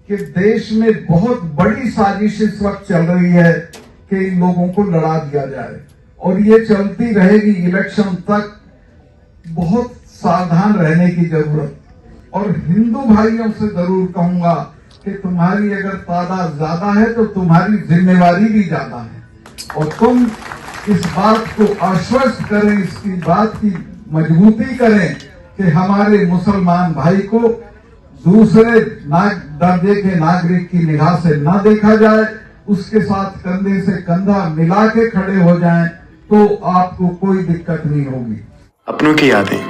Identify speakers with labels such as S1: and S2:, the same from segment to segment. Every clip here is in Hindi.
S1: कि देश में बहुत बड़ी साजिश इस वक्त चल रही है कि इन लोगों को लड़ा दिया जाए और ये चलती रहेगी इलेक्शन तक। बहुत सावधान रहने की जरूरत। और हिंदू भाइयों से जरूर कहूंगा कि तुम्हारी अगर तादाद ज्यादा है तो तुम्हारी जिम्मेवारी भी ज्यादा है और तुम इस बात को आश्वस्त करें, इसकी बात की मजबूती करें कि हमारे मुसलमान भाई को दूसरे दर्जे के नागरिक की निगाह से न देखा जाए, उसके साथ कंधे से कंधा मिला के खड़े हो जाएं तो आपको कोई दिक्कत नहीं होगी।
S2: अपनों की यादें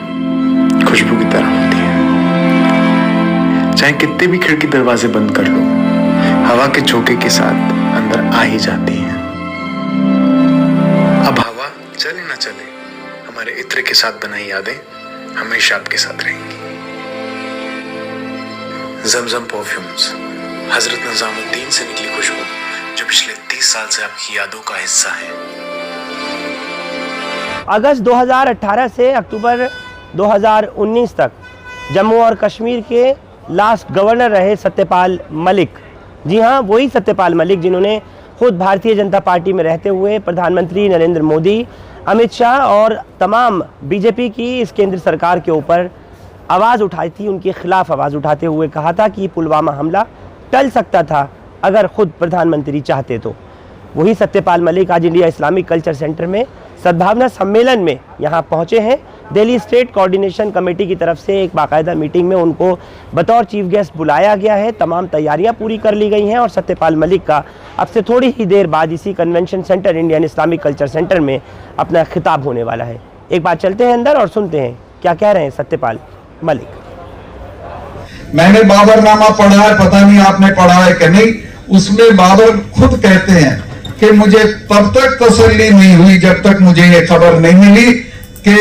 S2: खुशबू की तरह होती हैं, चाहे कितने भी खिड़की दरवाजे बंद कर लो, हवा के झोंके के साथ अंदर आ ही जाती हैं। अब हवा चले ना चले, हमारे इत्र के साथ बनाई यादें हमेशा आपके साथ रहेंगी। जमजम परफ्यूम्स, हजरत निजामुद्दीन से निकली खुशबू जो पिछले 30 साल से आपकी यादों का हिस्सा है।
S3: अगस्त 2018 से अक्टूबर 2019 तक जम्मू और कश्मीर के लास्ट गवर्नर रहे सत्यपाल मलिक। जी हाँ, वही सत्यपाल मलिक जिन्होंने खुद भारतीय जनता पार्टी में रहते हुए प्रधानमंत्री नरेंद्र मोदी, अमित शाह और तमाम बीजेपी की इस केंद्र सरकार के ऊपर आवाज़ उठाई थी, उनके खिलाफ आवाज़ उठाते हुए कहा था कि पुलवामा हमला टल सकता था अगर खुद प्रधानमंत्री चाहते तो। वही सत्यपाल मलिक आज इंडिया इस्लामिक कल्चर सेंटर में सद्भावना सम्मेलन में यहाँ पहुँचे हैं। दिल्ली स्टेट कोऑर्डिनेशन कमेटी की तरफ से एक बाकायदा मीटिंग में उनको बतौर चीफ गेस्ट बुलाया गया है। तमाम तैयारियां पूरी कर ली गई हैं और सत्यपाल मलिक का अब से थोड़ी ही देर बाद इसी convention centre Indian Islamic culture centre में अपना खिताब होने वाला है। एक बार चलते हैं अंदर और सुनते हैं क्या कह रहे हैं सत्यपाल मलिक।
S1: मैंने बाबरनामा पढ़ा है, पता नहीं आपने पढ़ा है कि नहीं। उसमें बाबर खुद कहते हैं कि मुझे तब तक तसल्ली नहीं हुई जब तक मुझे ये खबर नहीं मिली कि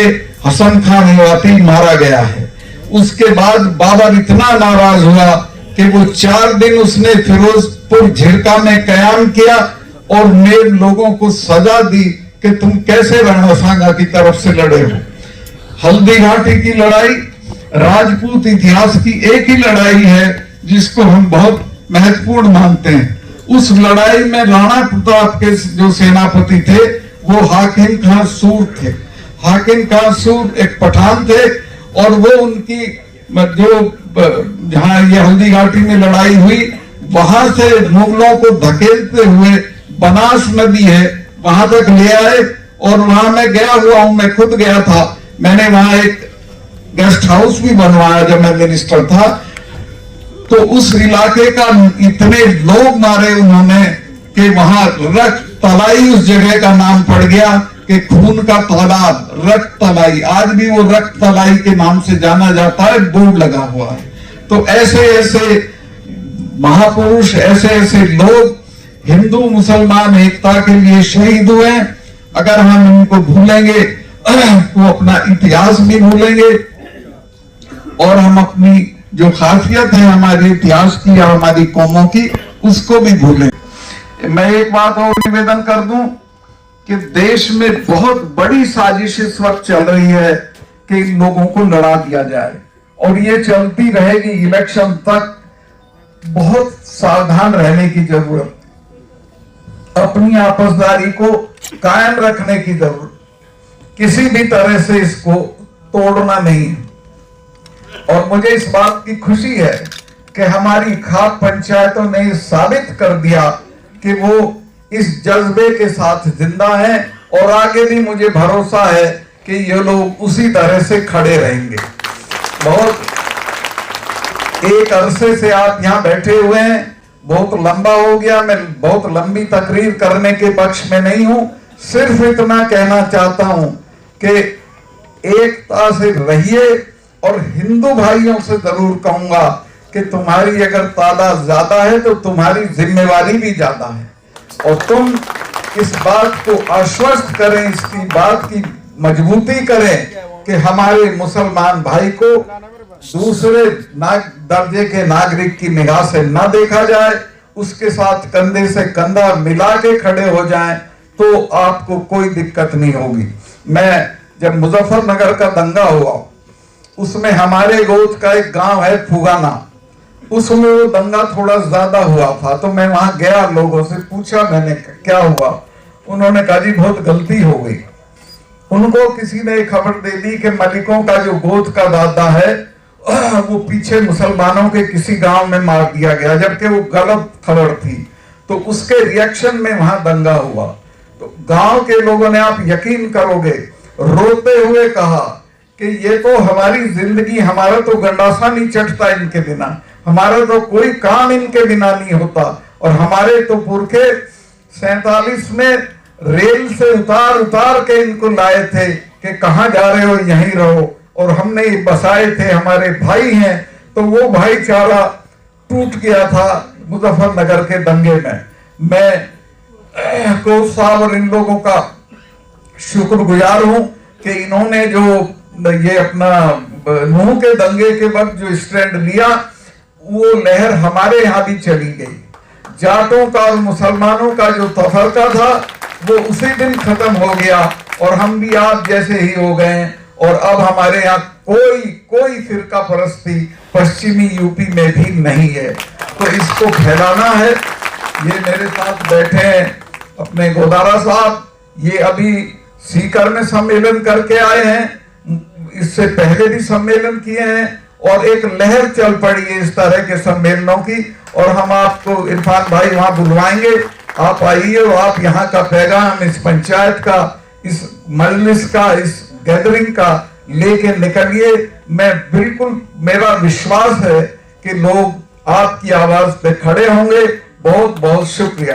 S1: हसन खान हिवाती मारा गया है। उसके बाद बाबर इतना नाराज हुआ कि वो 4 दिन उसने फिरोजपुर झिरका में कयाम किया और मेरे लोगों को सजा दी कि तुम कैसे राणा सांगा की तरफ से लड़े हो। हल्दी घाटी की लड़ाई राजपूत इतिहास की एक ही लड़ाई है जिसको हम बहुत महत्वपूर्ण मानते हैं। उस लड़ाई में राणा प्रताप के जो सेनापति थे वो हाकिम खान सूर थे। हाकिम खान सूर एक पठान थे और वो उनकी जो जहां ये हल्दी घाटी में लड़ाई हुई वहां से मुगलों को धकेलते हुए बनास नदी है वहां तक ले आए और वहां मैं गया हुआ हूं, मैं खुद गया था। मैंने वहां एक गेस्ट हाउस भी बनवाया जब मैं मिनिस्टर था। तो उस इलाके का इतने लोग मारे उन्होंने कि वहां रक्त तलाई उस जगह का नाम पड़ गया कि खून का तालाब, रक्त तलाई। आज भी वो रक्त तलाई के नाम से जाना जाता है, बोर्ड लगा हुआ है। तो ऐसे ऐसे महापुरुष, ऐसे ऐसे लोग हिंदू मुसलमान एकता के लिए शहीद हुए। अगर हम इनको भूलेंगे तो अपना इतिहास भी भूलेंगे और हम अपनी जो खासियत है हमारे इतिहास की या हमारी कौमों की उसको भी भूलेंगे। मैं एक बात और निवेदन कर दूं कि देश में बहुत बड़ी साजिश इस वक्त चल रही है कि इन लोगों को लड़ा दिया जाए और ये चलती रहेगी इलेक्शन तक। बहुत सावधान रहने की जरूरत, अपनी आपसदारी को कायम रखने की जरूरत, किसी भी तरह से इसको तोड़ना नहीं है। और मुझे इस बात की खुशी है कि हमारी खाप पंचायतों ने साबित कर दिया कि वो इस जज्बे के साथ जिंदा हैं और आगे भी मुझे भरोसा है कि ये लोग उसी तरह से खड़े रहेंगे। बहुत एक अरसे से आप यहाँ बैठे हुए हैं, बहुत लंबा हो गया। मैं बहुत लंबी तकरीर करने के पक्ष में नहीं हूं, सिर्फ इतना कहना चाहता हूं कि एकता से रहिए और हिंदू भाइयों से जरूर कहूंगा कि तुम्हारी अगर तादाद ज्यादा है तो तुम्हारी जिम्मेवारी भी ज्यादा है और तुम इस बात को आश्वस्त करें, इसकी बात की मजबूती करें कि हमारे मुसलमान भाई को दूसरे दर्जे के नागरिक की निगाह से न देखा जाए, उसके साथ कंधे से कंधा मिला के खड़े हो जाएं तो आपको कोई दिक्कत नहीं होगी। मैं जब मुजफ्फरनगर का दंगा हुआ उसमें हमारे गोद का एक गांव है फुगाना, उसमें वो दंगा थोड़ा ज्यादा हुआ था, तो मैं वहां गया, लोगों से पूछा मैंने क्या हुआ। उन्होंने कहा जी बहुत गलती हो गई। उनको किसी ने खबर दे दी कि मलिकों का जो गोद का दादा है वो पीछे मुसलमानों के किसी गांव में मार दिया गया, जबकि वो गलत खबर थी। तो उसके रिएक्शन में वहां दंगा हुआ। तो गांव के लोगों ने, आप यकीन करोगे, रोते हुए कहा कि ये तो हमारी जिंदगी, हमारा तो गंडासा नहीं चढ़ता इनके बिना, हमारा तो कोई काम इनके बिना नहीं होता, और हमारे तो पुरखे 47 में रेल से उतार उतार के इनको लाए थे कि कहां जा रहे हो, यहीं रहो, और हमने बसाए थे, हमारे भाई हैं। तो वो भाईचारा टूट गया था मुजफ्फरनगर के दंगे में। मैं कोच साहब और इन लोगों का शुक्रगुजार हूं कि इन्होंने जो ये अपना नूह के दंगे के वक्त जो स्टैंड लिया, वो लहर हमारे यहाँ भी चली गई। जाटों का और मुसलमानों का जो तफरका था वो उसी दिन खत्म हो गया, और हम भी आप जैसे ही हो गए। और अब हमारे यहाँ कोई फिरका परस्ती पश्चिमी यूपी में भी नहीं है। तो इसको फैलाना है। ये मेरे साथ बैठे हैं अपने गोदारा साहब, ये अभी सीकर में सम्मेलन करके आए हैं, इससे पहले भी सम्मेलन किए हैं, और एक लहर चल पड़ी है इस तरह के सम्मेलनों की। और हम आपको इरफान भाई वहां बुलवाएंगे, आप आइए और आप यहाँ का पैगाम इस पंचायत का, इस मजलिस का, इस गैदरिंग का लेके निकलिए। मैं बिल्कुल, मेरा विश्वास है कि लोग आपकी आवाज पे खड़े होंगे। बहुत बहुत शुक्रिया।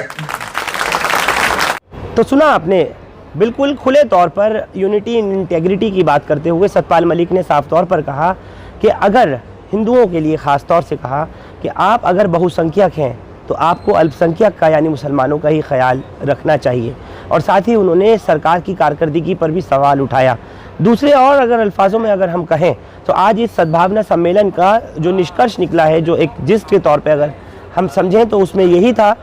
S3: तो सुना आपने, बिल्कुल खुले तौर पर यूनिटी इन इंटेग्रिटी की बात करते हुए सतपाल मलिक ने साफ तौर पर कहा कि अगर हिंदुओं के लिए ख़ास तौर से कहा कि आप अगर बहुसंख्यक हैं तो आपको अल्पसंख्यक का यानी मुसलमानों का ही ख्याल रखना चाहिए। और साथ ही उन्होंने सरकार की कारकर्दगी पर भी सवाल उठाया। दूसरे और अगर अल्फाजों में अगर हम कहें तो आज इस सद्भावना सम्मेलन का जो निष्कर्ष निकला है, जो एक जिस्ट के तौर पे अगर हम समझें तो उसमें यही था,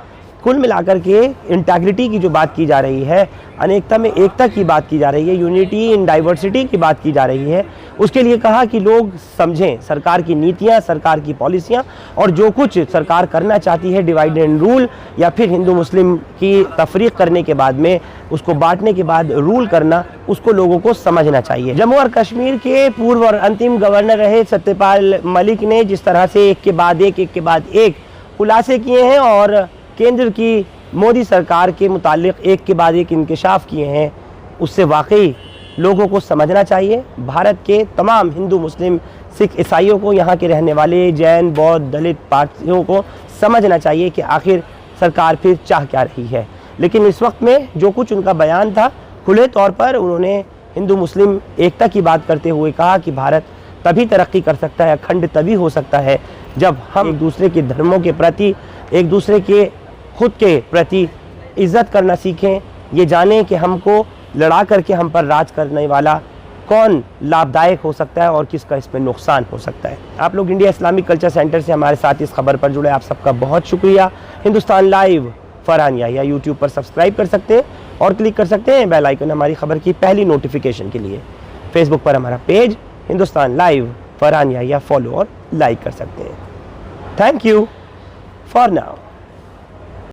S3: कुल मिलाकर के इंटेग्रिटी की जो बात की जा रही है, अनेकता में एकता की बात की जा रही है, यूनिटी इन डाइवर्सिटी की बात की जा रही है, उसके लिए कहा कि लोग समझें सरकार की नीतियां, सरकार की पॉलिसियां, और जो कुछ सरकार करना चाहती है डिवाइड एंड रूल या फिर हिंदू मुस्लिम की तफरीक करने के बाद में उसको बांटने के बाद रूल करना, उसको लोगों को समझना चाहिए। जम्मू और कश्मीर के पूर्व और अंतिम गवर्नर रहे सत्यपाल मलिक ने जिस तरह से एक के बाद एक खुलासे किए हैं और केंद्र की मोदी सरकार के मुतालिक एक के बाद एक इंकशाफ किए हैं, उससे वाकई लोगों को समझना चाहिए। भारत के तमाम हिंदू मुस्लिम सिख ईसाइयों को, यहाँ के रहने वाले जैन बौद्ध दलित पार्टियों को समझना चाहिए कि आखिर सरकार फिर चाह क्या रही है। लेकिन इस वक्त में जो कुछ उनका बयान था, खुले तौर पर उन्होंने हिंदू मुस्लिम एकता की बात करते हुए कहा कि भारत तभी तरक्की कर सकता है, अखंड तभी हो सकता है जब हम एक दूसरे के धर्मों के प्रति, एक दूसरे के खुद के प्रति इज्जत करना सीखें, ये जानें कि हमको लड़ा करके हम पर राज करने वाला कौन लाभदायक हो सकता है और किसका इसमें नुकसान हो सकता है। आप लोग इंडिया इस्लामिक कल्चर सेंटर से हमारे साथ इस खबर पर जुड़े, आप सबका बहुत शुक्रिया। हिंदुस्तान लाइव फरहान याहिया यूट्यूब पर सब्सक्राइब कर सकते हैं और क्लिक कर सकते हैं बेल आइकन हमारी खबर की पहली नोटिफिकेशन के लिए। फेसबुक पर हमारा page Hindustan live Farhan Yahiya follow और लाइक कर सकते हैं। Thank you for now.